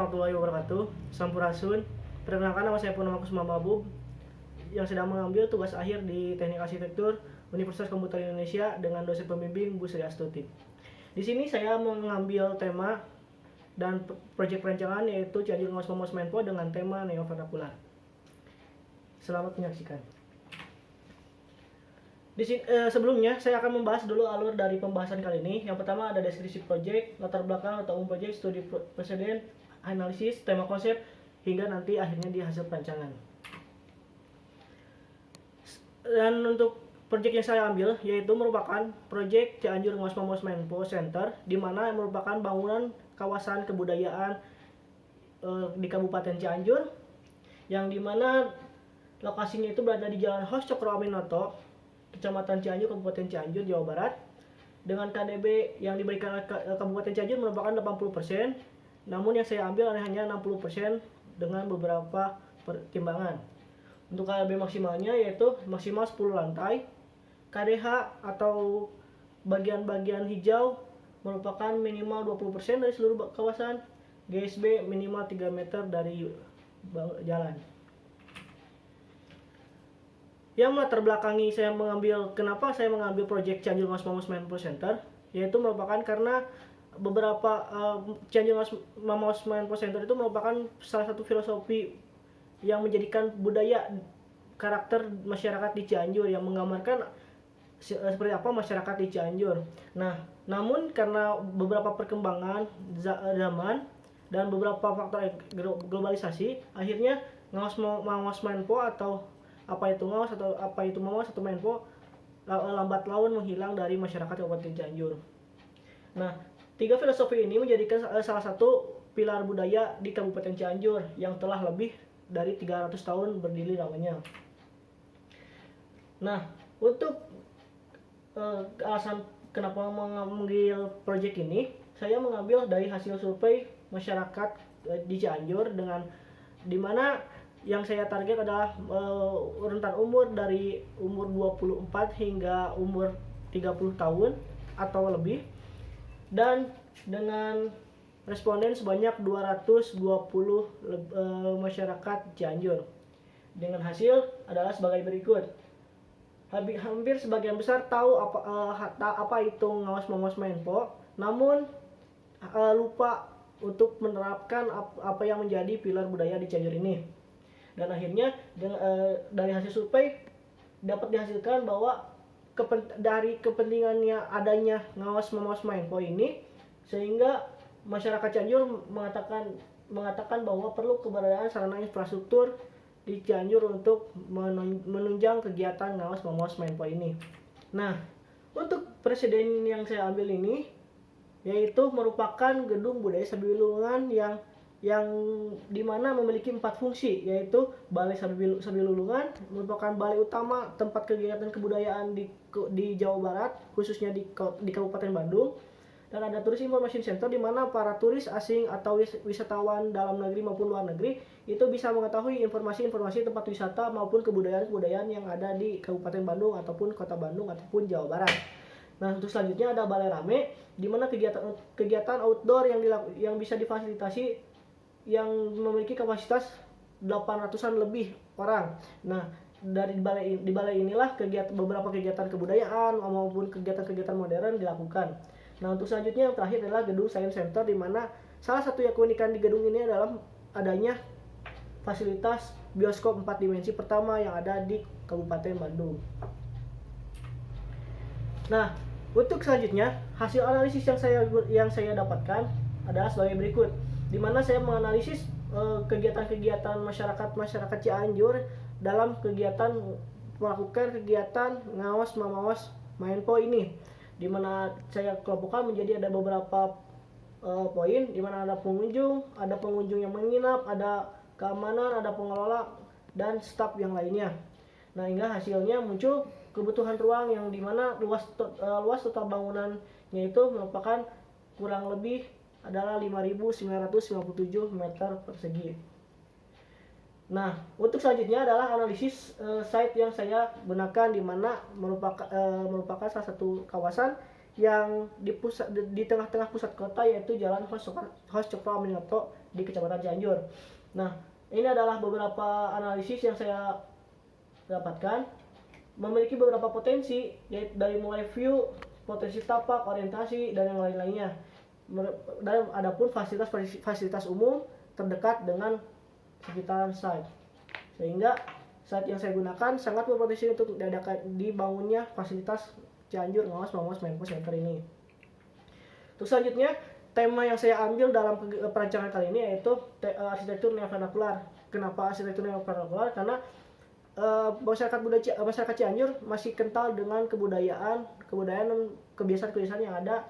warahmatullahi wabarakatuh. Sampurasun. Perkenalkan, nama saya Purnama Kusuma Mabub yang sedang mengambil tugas akhir di Teknik Arsitektur Universitas Komputer Indonesia dengan dosen pembimbing Bu Sri Astuti. Di sini saya mengambil tema dan proyek perancangan yaitu Cianjur Ngawas Mamos Menpo dengan tema neo vernakular. Selamat menyaksikan. Sebelumnya saya akan membahas dulu alur dari pembahasan kali ini. Yang pertama ada deskripsi proyek, latar belakang atau umum proyek, studi presiden, analisis, tema konsep, hingga nanti akhirnya di hasil perancangan. Dan untuk proyek yang saya ambil yaitu merupakan proyek Cianjur Ngawas Mamos Menpo Center, di mana merupakan bangunan kawasan kebudayaan di Kabupaten Cianjur, yang dimana lokasinya itu berada di Jalan Hos Cokro Aminoto, Kecamatan Cianjur, Kabupaten Cianjur, Jawa Barat, dengan KDB yang diberikan Kabupaten Cianjur merupakan 80%, namun yang saya ambil hanya 60% dengan beberapa pertimbangan. Untuk KDB maksimalnya yaitu maksimal 10 lantai, KDH atau bagian-bagian hijau merupakan minimal 20% dari seluruh kawasan, GSB minimal 3 meter dari jalan. Yang melatar belakangi kenapa saya mengambil proyek Cianjur Ngawas Mamos Menpo Center, yaitu merupakan karena beberapa Cianjur Ngawas Mamos Menpo Center itu merupakan salah satu filosofi yang menjadikan budaya karakter masyarakat di Cianjur, yang menggambarkan seperti apa masyarakat di Cianjur. Nah, namun karena beberapa perkembangan zaman dan beberapa faktor globalisasi, akhirnya Ngawas Menpo atau apa itu Ngawas atau apa itu Mamos atau Menpo lambat laun menghilang dari masyarakat Kabupaten Cianjur. Nah, tiga filosofi ini menjadikan salah satu pilar budaya di Kabupaten Cianjur yang telah lebih dari 300 tahun berdiri lamanya. Nah, untuk alasan kenapa mengambil proyek ini, saya mengambil dari hasil survei masyarakat di Cianjur, dengan dimana yang saya target adalah rentan umur dari umur 24 hingga umur 30 tahun atau lebih, dan dengan responden sebanyak 220 masyarakat Cianjur. Dengan hasil adalah sebagai berikut. Hampir sebagian besar tahu apa itu Ngawas Mamos Menpo, namun lupa untuk menerapkan apa yang menjadi pilar budaya di Cianjur ini. Dan akhirnya dari hasil survei dapat dihasilkan bahwa dari kepentingannya adanya Ngawas Mamos Menpo ini, sehingga masyarakat Cianjur mengatakan bahwa perlu keberadaan sarana infrastruktur di Cianjur untuk menunjang kegiatan Ngawas Mamos Menpo ini. Nah, untuk presiden yang saya ambil ini yaitu merupakan gedung budaya Sabilulungan yang dimana memiliki 4 fungsi, yaitu Balai Sabilulungan merupakan balai utama tempat kegiatan kebudayaan di Jawa Barat, khususnya di Kabupaten Bandung. Dan ada Turis Information Center, di mana para turis asing atau wisatawan dalam negeri maupun luar negeri itu bisa mengetahui informasi-informasi tempat wisata maupun kebudayaan-kebudayaan yang ada di Kabupaten Bandung ataupun Kota Bandung ataupun Jawa Barat. Nah, untuk selanjutnya ada Balai Rame, di mana kegiatan outdoor yang bisa difasilitasi, yang memiliki kapasitas 800-an lebih orang. Nah, di balai inilah beberapa kegiatan kebudayaan maupun kegiatan-kegiatan modern dilakukan. Nah, untuk selanjutnya yang terakhir adalah gedung Science Center, di mana salah satu keunikan di gedung ini adalah adanya fasilitas bioskop 4 dimensi pertama yang ada di Kabupaten Bandung. Nah, untuk selanjutnya hasil analisis yang saya dapatkan adalah sebagai berikut, di mana saya menganalisis kegiatan-kegiatan masyarakat Cianjur dalam melakukan kegiatan Ngawas Mamos Menpo ini, di mana saya kelompokkan menjadi ada beberapa poin, di mana ada pengunjung yang menginap, ada keamanan, ada pengelola, dan staf yang lainnya. Nah, hingga hasilnya muncul kebutuhan ruang yang dimana luas total bangunannya itu merupakan kurang lebih adalah 5.957 meter persegi. Nah, untuk selanjutnya adalah analisis site yang saya gunakan, di mana merupakan salah satu kawasan yang di tengah-tengah pusat kota, yaitu Jalan Hos Cokro Aminoto, di Kecamatan Cianjur. Nah, ini adalah beberapa analisis yang saya dapatkan, memiliki beberapa potensi, yaitu dari mulai view, potensi tapak, orientasi, dan yang lain-lainnya. Dan adapun fasilitas umum terdekat dengan sekitaran site, sehingga site yang saya gunakan sangat berpotensi untuk dibangunnya fasilitas Cianjur Ngawas Mamaos Menpo Center ini. Untuk selanjutnya, tema yang saya ambil dalam perancangan kali ini yaitu arsitektur neovernakular. Kenapa arsitektur neovernakular? Karena masyarakat Cianjur masih kental dengan kebudayaan dan kebiasaan-kebiasaan yang ada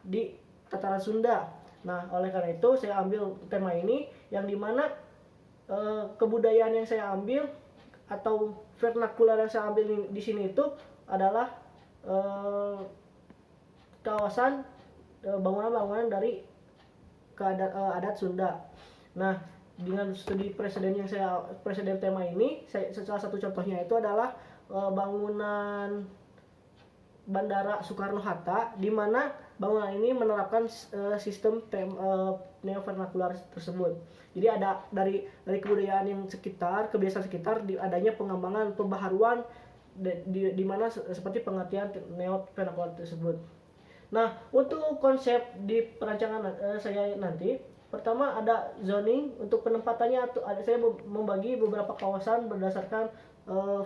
di tataran Sunda. Nah, oleh karena itu saya ambil tema ini, yang dimana kebudayaan yang saya ambil atau vernakular yang saya ambil di sini itu adalah kawasan bangunan-bangunan dari adat Sunda. Nah, dengan studi presiden tema ini, salah satu contohnya itu adalah bangunan Bandara Soekarno-Hatta, di mana bangunan ini menerapkan sistem neovernakular tersebut. Jadi ada dari kebudayaan yang sekitar, kebiasaan sekitar, adanya pengembangan pembaharuan di mana seperti pengertian neovernakular tersebut. Nah, untuk konsep di perancangan saya nanti, pertama ada zoning. Untuk penempatannya saya membagi beberapa kawasan berdasarkan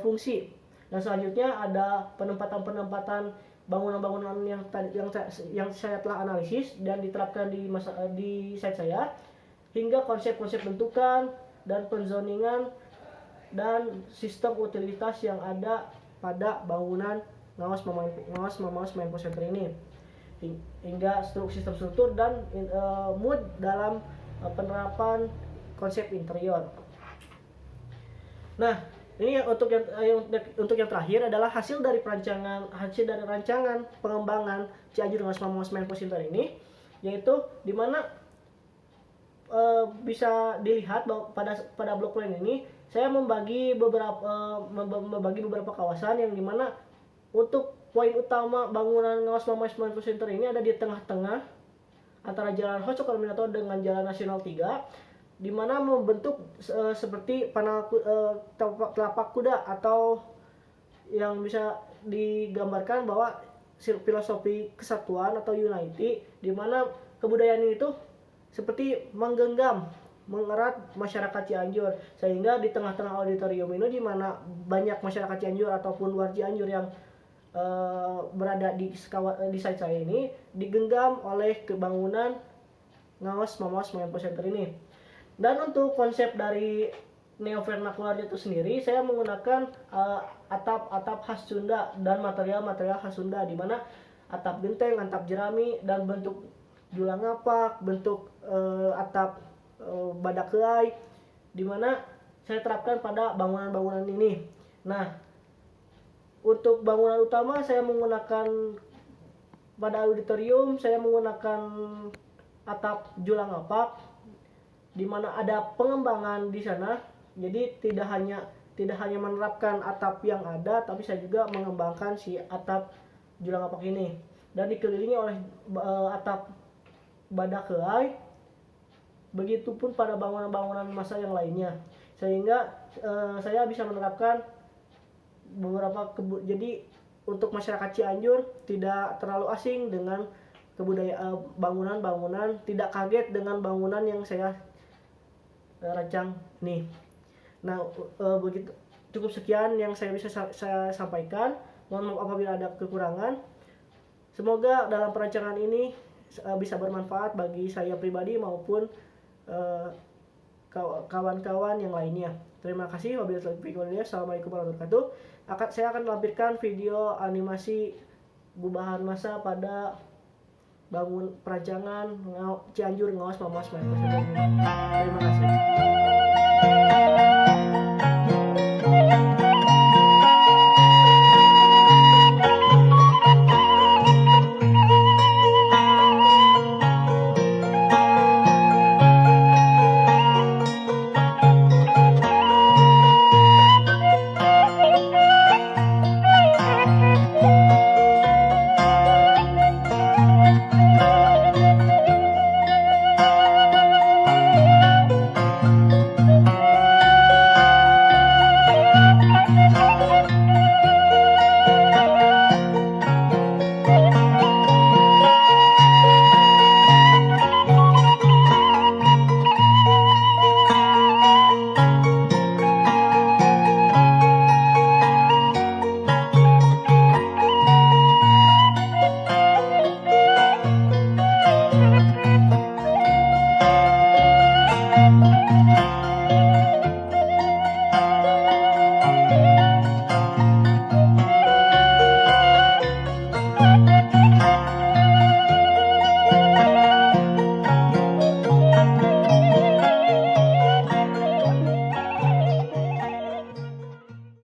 fungsi. Dan selanjutnya ada penempatan bangunan-bangunan yang saya telah analisis dan diterapkan di site saya, hingga konsep-konsep bentukan dan penzoningan dan sistem utilitas yang ada pada bangunan Ngawas Mamaos Menpo Center ini, hingga sistem struktur dan mood dalam penerapan konsep interior. Nah, ini untuk yang terakhir adalah hasil dari rancangan pengembangan Cianjur Ngawas Mamaos Menpo Center ini, yaitu di mana bisa dilihat bahwa pada blok plan ini saya membagi beberapa kawasan, yang dimana untuk poin utama bangunan Ngawas Mamaos Menpo Center ini ada di tengah-tengah antara Jalan Hoco Karminato dengan Jalan Nasional 3, di mana membentuk seperti telapak kuda, atau yang bisa digambarkan bahwa filosofi kesatuan atau unity, di mana kebudayaan itu seperti mengerat masyarakat Cianjur, sehingga di tengah-tengah auditorium ini, di mana banyak masyarakat Cianjur ataupun luar Cianjur yang berada di site saya ini, digenggam oleh kebangunan Ngawas Mamaos Menpo Center ini. Dan untuk konsep dari neovernakular itu sendiri, saya menggunakan atap khas Sunda dan material khas Sunda, di mana atap genteng, atap jerami, dan bentuk julang ngapak, bentuk atap badak kelai, di mana saya terapkan pada bangunan-bangunan ini. Nah, untuk bangunan utama saya menggunakan, pada auditorium saya menggunakan atap julang ngapak, di mana ada pengembangan di sana. Jadi tidak hanya menerapkan atap yang ada, tapi saya juga mengembangkan si atap julang ngapak ini, dan dikelilingi oleh atap badak kelai. Begitupun pada bangunan-bangunan masa yang lainnya, sehingga saya bisa menerapkan beberapa jadi untuk masyarakat Cianjur tidak terlalu asing dengan kebudayaan bangunan-bangunan, tidak kaget dengan bangunan yang saya rancang nih. Nah, begitu cukup sekian yang saya bisa saya sampaikan. Mohon maaf apabila ada kekurangan. Semoga dalam perancangan ini bisa bermanfaat bagi saya pribadi maupun kawan-kawan yang lainnya. Terima kasih. Assalamualaikum warahmatullahi wabarakatuh. Saya akan melampirkan video animasi gubahan masa pada bangun perancangan Cianjur Ngawas Mamaos Menpo Center. Terima kasih.